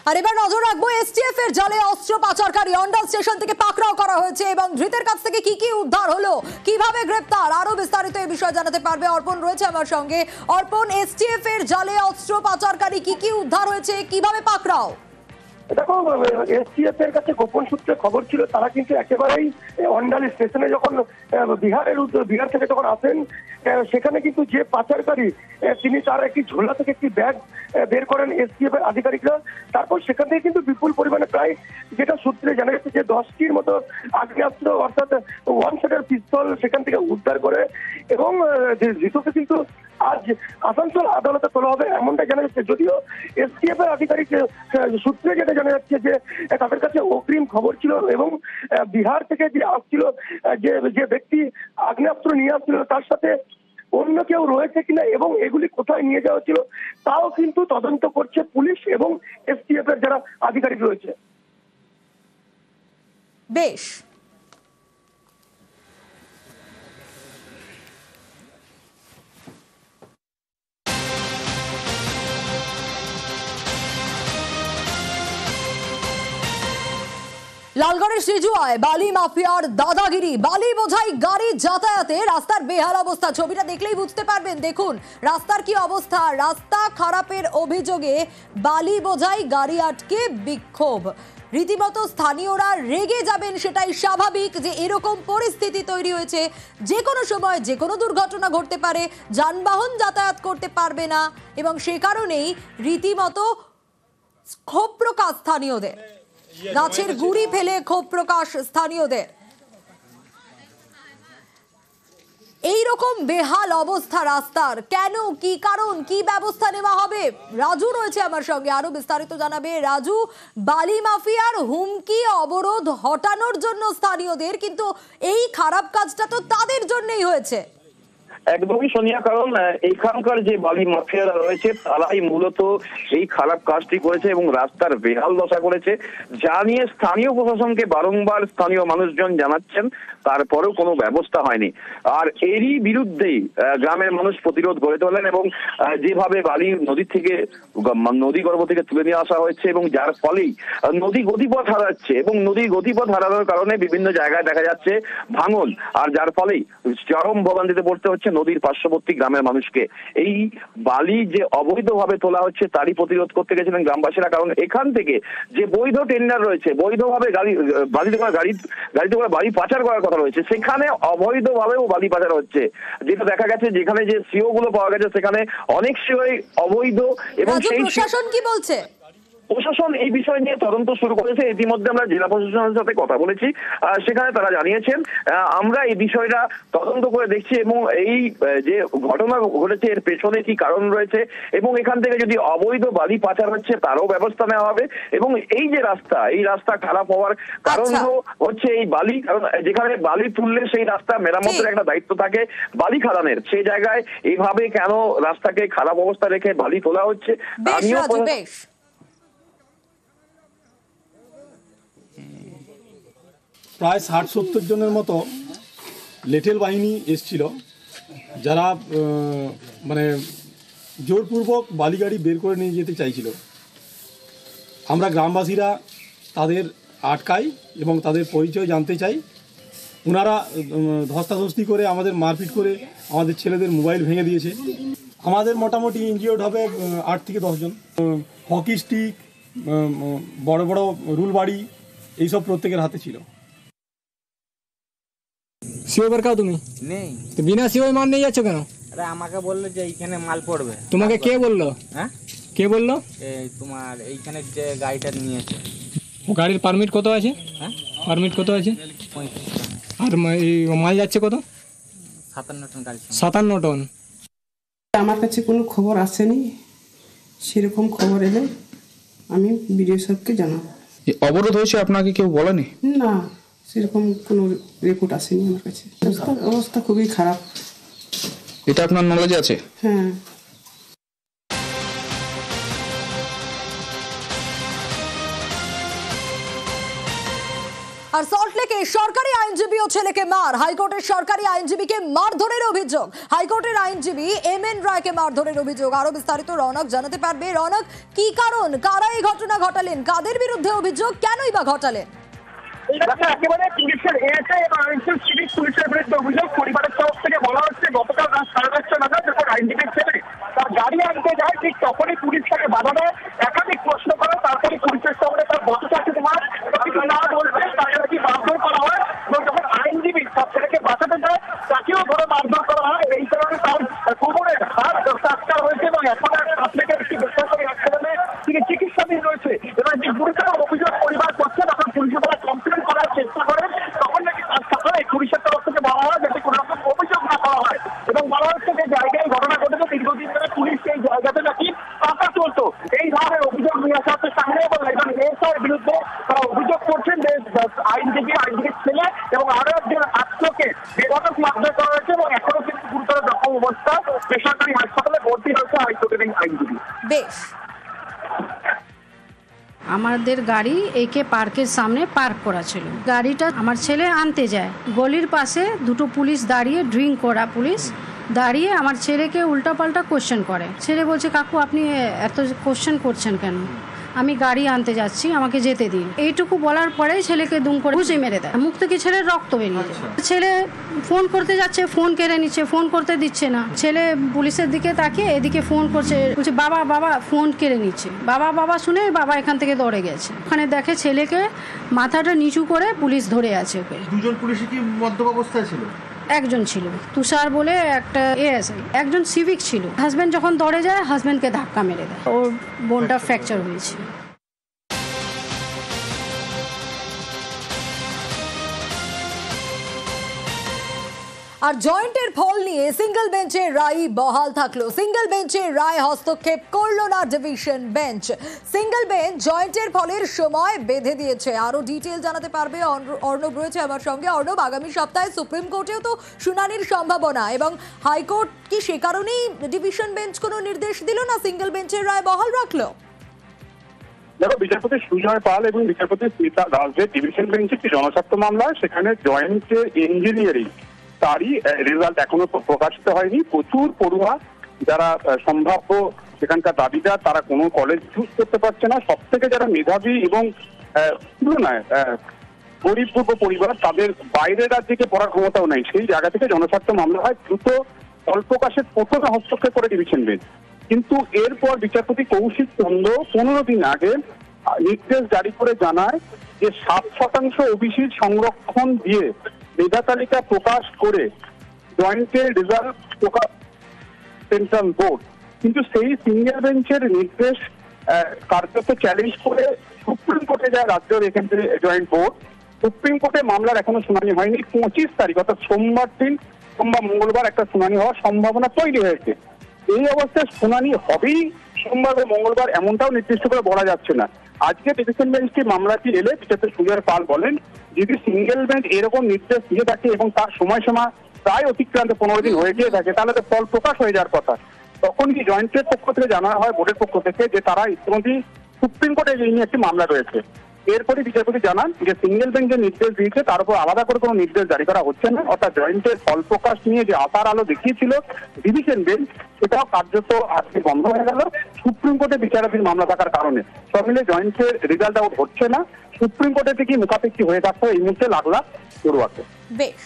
আর এবার নজর রাখবো এসটিএফ এর জালে অস্ত্র পাচারকারী অন্ডাল স্টেশন থেকে পাকড়াও করা হয়েছে এবং ধৃতের কাছ থেকে কি কি উদ্ধার হলো, কিভাবে গ্রেপ্তার, আরো বিস্তারিত এই বিষয়ে জানাতে পারবে অর্পণ রয়েছে আমার সঙ্গে। অর্পণ, এসটিএফ এর জালে অস্ত্র পাচারকারী কি কি উদ্ধার হয়েছে, কিভাবে পাকড়াও? দেখো, এসটিএফ এর কাছে গোপন সূত্রে খবর ছিল তারা কিন্তু একেবারেই অন্ডাল স্টেশনে যখন বিহার থেকে যখন আসেন সেখানে কিন্তু যে পাচারকারী তিনি তার একটি ঝোলা থেকে একটি ব্যাগ বের করেন এসটিএফ এর আধিকারিকরা। তারপর সেখান থেকে কিন্তু বিপুল পরিমাণে প্রায় যেটা সূত্রে জানা যাচ্ছে যে 10টির মতো আগ্নেয়াস্ত্র অর্থাৎ ওয়ান শটের পিস্তল সেখান থেকে উদ্ধার করে এবং ধৃতকে কিন্তু আজ আসানসোল আদালতে তোলা হবে এমনটা জানা যাচ্ছে। যদিও এসটিএফ এর আধিকারিক সূত্রে যেটা জানা যাচ্ছে যে তাদের কাছে অগ্রিম খবর ছিল এবং বিহার থেকে যে আসছিল যে ব্যক্তি আগ্নেয়াস্ত্র নিয়ে আসছিল তার সাথে অন্য কেউ রয়েছে কিনা এবং এগুলি কোথায় নিয়ে যাওয়া ছিল তাও কিন্তু তদন্ত করছে পুলিশ এবং এসটিএফ এর যারা আধিকারিক রয়েছে। বেশ, লালগড়ের সিজুয়ায় বালি মাফিয়ার দাদাগিরি, বালি বোঝাই গাড়ি যাতায়াতে রাস্তার বেহাল অবস্থা। ছবিটা দেখলেই বুঝতে পারবেন, দেখুন রাস্তার কি অবস্থা। রাস্তা খারাপের অভিযোগে বালি বোঝাই গাড়ি আটকে বিক্ষোভ। রীতিমতো স্থানীয়রা রেগে যাবেন, সেটাই স্বাভাবিক যে এরকম পরিস্থিতি তৈরি হয়েছে। যে কোনো সময় যে কোনো দুর্ঘটনা ঘটতে পারে, যানবাহন যাতায়াত করতে পারবে না এবং সে কারণেই রীতিমতো ক্ষোভ প্রকাশ স্থানীয়দের, গাছের গুড়ি ফেলে ক্ষোভ প্রকাশ স্থানীয়দের। এইরকম বেহাল অবস্থা রাস্তার, কেন, কি কারণ, কি ব্যবস্থা নেওয়া হবে? রাজু রয়েছে আমার সঙ্গে, আরো বিস্তারিত জানাবে। রাজু, বালি মাফিয়ার হুমকি অবরোধ হটানোর জন্য স্থানীয়দের, কিন্তু এই খারাপ কাজটা তো তাদের জন্যই হয়েছে। একদমই সোনিয়া, কারণ এখানকার যে বালি মাফিয়ারা রয়েছে তারাই মূলত এই খারাপ কাজটি করেছে এবং রাস্তার বেহাল দশা করেছে, যা নিয়ে স্থানীয় প্রশাসনকে বারংবার স্থানীয় মানুষজন জানাচ্ছেন, তারপরেও কোনো ব্যবস্থা হয়নি। আর এরই বিরুদ্ধেই গ্রামের মানুষ প্রতিরোধ গড়ে তোলেন এবং যেভাবে বালি নদী থেকে নদী গর্ভ থেকে তুলে নিয়ে আসা হয়েছে এবং যার ফলেই নদী গতিপথ হারাচ্ছে এবং নদী গতিপথ হারানোর কারণে বিভিন্ন জায়গায় দেখা যাচ্ছে ভাঙন, আর যার ফলেই চরম ভোগান্তিতে পড়তে হচ্ছে নদীর পার্শ্ববর্তী গ্রামের মানুষকে। এই বালি যে অবৈধভাবে তোলা হচ্ছে তারই প্রতিরোধ করতে গেছিলেন গ্রামবাসীরা, কারণ এখান থেকে যে বৈধ টেন্ডার রয়েছে, বৈধভাবে বালিতে করে গাড়িতে করে বালি পাচার করার কথা রয়েছে, সেখানে অবৈধভাবেও বালি পাচার হচ্ছে। যেটা দেখা গেছে যেখানে যে সিও গুলো পাওয়া গেছে সেখানে অনেক সিওই অবৈধ এবং সেই প্রশাসন কি বলছে? প্রশাসন এই বিষয় নিয়ে তদন্ত শুরু করেছে। ইতিমধ্যে আমরা জেলা প্রশাসনের সাথে কথা বলেছি, সেখানে তারা জানিয়েছেন আমরা এই বিষয়টা তদন্ত করে দেখছি এবং এই যে ঘটনা ঘটেছে এর পেছনে কি কারণ রয়েছে এবং এখান থেকে যদি অবৈধ বালি পাচার হচ্ছে তারও ব্যবস্থা নেওয়া হবে। এবং এই যে এই রাস্তা খারাপ হওয়ার কারণ হচ্ছে এই বালি, কারণ যেখানে বালি তুললে সেই রাস্তা মেরামতের একটা দায়িত্ব থাকে বালি খাদানের, সেই জায়গায় এইভাবে কেন রাস্তাকে খারাপ অবস্থা রেখে বালি তোলা হচ্ছে। প্রায় 60-70 জনের মতো লেটেল বাহিনী এসছিল, যারা মানে জোরপূর্বক বালিগাড়ি বের করে নিয়ে যেতে চাইছিল। আমরা গ্রামবাসীরা তাদের আটকাই এবং তাদের পরিচয় জানতে চাই। ওনারা ধস্তাধস্তি করে আমাদের মারপিট করে আমাদের ছেলেদের মোবাইল ভেঙে দিয়েছে। আমাদের মোটামুটি ইনজিওর্ড হবে 8 থেকে 10 জন। হকি স্টিক, বড় বড় রুল বাড়ি এইসব প্রত্যেকের হাতে ছিল। সিও বের কাও তুমি নেই তো বিনা সিও মাল নিয়ে যাচ্ছ কেন? আরে আমাকে বললো যে এইখানে মাল পড়বে। তোমাকে কে বললো? হ্যাঁ, কে বললো? এই তোমার এইখানে যে গাড়িটা নিয়েছে। ও গাড়ির পারমিট কত আছে? হ্যাঁ, পারমিট কত আছে? 35 আর এই মাল যাচ্ছে কত? 57 টন গাড়ি। 57 টন। আমার কাছে কোনো খবর আসেনি, সেরকম খবর এলে আমি বিডিও সাহেবকে জানাবো। অবরোধ হয়েছে আপনাকে কেউ বলেনি? না, সেরকম কোনো রিপোর্ট আসেনি আমার কাছে। অবস্থা খুবই খারাপ। এটা আপনার নলেজে আছে? হ্যাঁ। আর সল্টলেকে সরকারি আইনজীবী ও ছেলেকে মার, হাইকোর্টের সরকারি আইনজীবীকে মারধরের অভিযোগ, হাইকোর্টের আইনজীবী এমএন রায়কে মারধরের অভিযোগ। আরো বিস্তারিত রৌনক জানাতে পারবে। রৌনক, কি কারণ, কারা এই ঘটনা ঘটালেন, কাদের বিরুদ্ধে অভিযোগ, কেনই বা ঘটালেন? একেবারে পুলিশের এএসআই এবং আইনশৃঙ্খলা সিভিক পুলিশের বিরুদ্ধে অভিযোগ। পরিবারের তরফ থেকে বলা হচ্ছে গতকাল রাত 10:30 নাগাদ যখন আইনজীবীর ছেলে তার গাড়ি আনতে যায়, ঠিক তখনই পুলিশ তাকে বাধা দেয়, একাধিক প্রশ্ন করে, তারপরে পুলিশের সামনে তার বছর মাস কিছু না বলবে তাকে নাকি মারধর করা হয় এবং যখন আইনজীবী তার ছেলেকে বাঁচাতে যায় তাকেও ধরে মারধর করা হয়। এই কারণে তার কোমরের হাত ফ্র্যাকচার হয়েছে এবং এখন আপনাকে একটি বেসরকারি হাসপাতালে তিনি চিকিৎসাধীন রয়েছে। এবং যে গুরুতর অভিযোগ পরিবার করছে, তখন পুলিশের দ্বারা কমপ্লেন করার চেষ্টা করেন, তখন নাকি তার সাথে পুলিশের তরফ থেকে বলা হয় যাতে কোনো রকম অভিযোগ না করা হয়। এবং বলা হচ্ছে যে জায়গায় ঘটনা ঘটেছে, দীর্ঘদিন ধরে পুলিশ এই জায়গাতে নাকি টাকা চলতো, এই ধরনের অভিযোগ নিয়ে আসা হচ্ছে সামনে। এবং একজন এএসআইয়ের বিরুদ্ধে তারা অভিযোগ করছেন যে আইনজীবীর ছেলে এবং আরো একজন আত্মকে বেধড়ক মারধর করা হয়েছে এবং এখনো কিন্তু গুরুতর জখম অবস্থা, বেসরকারি হাসপাতালে ভর্তি হয়েছে হাইকোর্টের আইনজীবী। বেশ, আমাদের গাড়ি একে পার্কের সামনে পার্ক করা ছিল। গাড়িটা আমার ছেলে আনতে যায়, গলির পাশে দুটো পুলিশ দাঁড়িয়ে, ড্রিঙ্ক করা পুলিশ দাঁড়িয়ে আমার ছেলেকে উল্টাপাল্টা কোশ্চেন করে। ছেলে বলছে, কাকু আপনি এত কোশ্চেন করছেন কেন, আমি গাড়ি আনতে যাচ্ছি, আমাকে যেতে দিন। এইটুকু বলার পরেই ছেলেকে দুম করে ঘুষি মেরে দেয়, মুখ থেকে ছেলের রক্ত বেরিয়ে যায়। ছেলে ফোন করতে যাচ্ছে, ফোন কেড়ে নিচ্ছে, ফোন করতে দিচ্ছে না। ছেলে পুলিশের দিকে তাকিয়ে এদিকে ফোন করছে, বলছে বাবা বাবা, ফোন কেড়ে নিচ্ছে। বাবা বাবা শুনে বাবা এখান থেকে দৌড়ে গেছে। ওখানে দেখে ছেলেকে মাথাটা নিচু করে পুলিশ ধরে আছে। ওকে দুজন পুলিশই কি মদ্যপ অবস্থায় ছিল? একজন ছিল তুষার বলে একটা এএসআই, একজন সিভিক ছিল। হাজব্যান্ড যখন দৌড়ে যায়, হাজব্যান্ডকে ধাক্কা মেরে দেয়, ওর বোনটা ফ্র্যাকচার হয়েছে। আর জয়েন্টের ফল নিয়ে সিঙ্গেল বেঞ্চের রায় বহাল থাকলো। সিঙ্গেল বেঞ্চের রায় হস্তক্ষেপ করলো না ডিভিশন বেঞ্চ। সিঙ্গেল বেঞ্চ জয়েন্টের ফলের সময় বেঁধে দিয়েছে। আরো ডিটেল জানাতে পারবে অর্ণব রয়েছে আমার সঙ্গে। অর্ণব, আগামী সপ্তাহে সুপ্রিম কোর্টেও তো শুনানির সম্ভাবনা, এবং হাইকোর্ট কি সে কারণেই ডিভিশন বেঞ্চ কোনো নির্দেশ দিল না, সিঙ্গেল বেঞ্চের রায় বহাল রাখলো? দেখো, বিচারপতি সুজয় পাল এবং বিচারপতি স্মিতা দাসের ডিভিশন বেঞ্চে একটি জনস্বার্থ মামলা, সেখানে জয়েন্ট ইঞ্জিনিয়ারিং তারই রেজাল্ট এখনো প্রকাশিত হয়নি। প্রচুর পড়ুয়া যারা সম্ভাব্য সেখানকার দাবিদার, তারা কোনো কলেজ চুজ করতে পারছে না। সব থেকে যারা মেধাবী এবং তুলনায় গরিবপূর্ব পরিবার, তাদের বাইরের রাজ্যে পড়ার ক্ষমতাও নেই। সেই জায়গা থেকে জনস্বার্থ মামলা হয়। দ্রুত ফল প্রকাশের প্রথমে হস্তক্ষেপ করে ডিভিশন বেঞ্চ, কিন্তু এরপর বিচারপতি কৌশিক চন্দ্র 15 দিন আগে নির্দেশ জারি করে জানায় যে 7% ওবিসি সংরক্ষণ দিয়ে মেধা তালিকা প্রকাশ করে জয়েন্টের রেজাল্ট প্রকাশ সেন্ট্রাল বোর্ড। কিন্তু সেই সিঙ্গেল বেঞ্চের নির্দেশ কার্যত চ্যালেঞ্জ করে সুপ্রিম কোর্টে যায় রাজ্যের এখান থেকে জয়েন্ট বোর্ড। সুপ্রিম কোর্টে মামলার এখনো শুনানি হয়নি। 25 তারিখ অর্থাৎ সোমবার মঙ্গলবার একটা শুনানি হওয়ার সম্ভাবনা তৈরি হয়েছে। এই অবস্থায় শুনানি হবেই সোমবার বা মঙ্গলবার, এমনটাও নির্দিষ্ট করে বলা যাচ্ছে না। আজকে ডিভিশন বেঞ্চটি মামলাটি এলে বিচারপতি সুজয় পাল বলেন, যদি সিঙ্গেল বেঞ্চ এরকম নির্দেশ দিয়ে থাকে এবং তার সময়সীমা প্রায় অতিক্রান্ত 15 দিন হয়ে গিয়ে থাকে, তাহলে তো ফল প্রকাশ হয়ে যাওয়ার কথা। তখন কি জয়েন্টের পক্ষ থেকে জানানো হয় বোর্ডের পক্ষ থেকে যে তারা ইতিমধ্যেই সুপ্রিম কোর্টে এই নিয়ে একটি মামলা রয়েছে। এরপরে বিচারপতি জানান যে সিঙ্গেল বেঞ্চ যে নির্দেশ দিয়েছে তার উপর আলাদা করে কোনো নির্দেশ জারি করা হচ্ছে না। অর্থাৎ জয়েন্টের ফল প্রকাশ নিয়ে যে আশার আলো দেখিয়েছিল ডিভিশন বেঞ্চ, সেটাও কার্যত আজকে বন্ধ হয়ে গেল সুপ্রিম কোর্টে বিচারাধীন মামলা থাকার কারণে। সব মিলে জয়েন্টের রেজাল্ট আউট হচ্ছে না, সুপ্রিম কোর্টে থেকে মুখাপেক্ষি হয়ে থাকতে এই মুহূর্তে লাগলা পড়ুয়াকে। বেশ।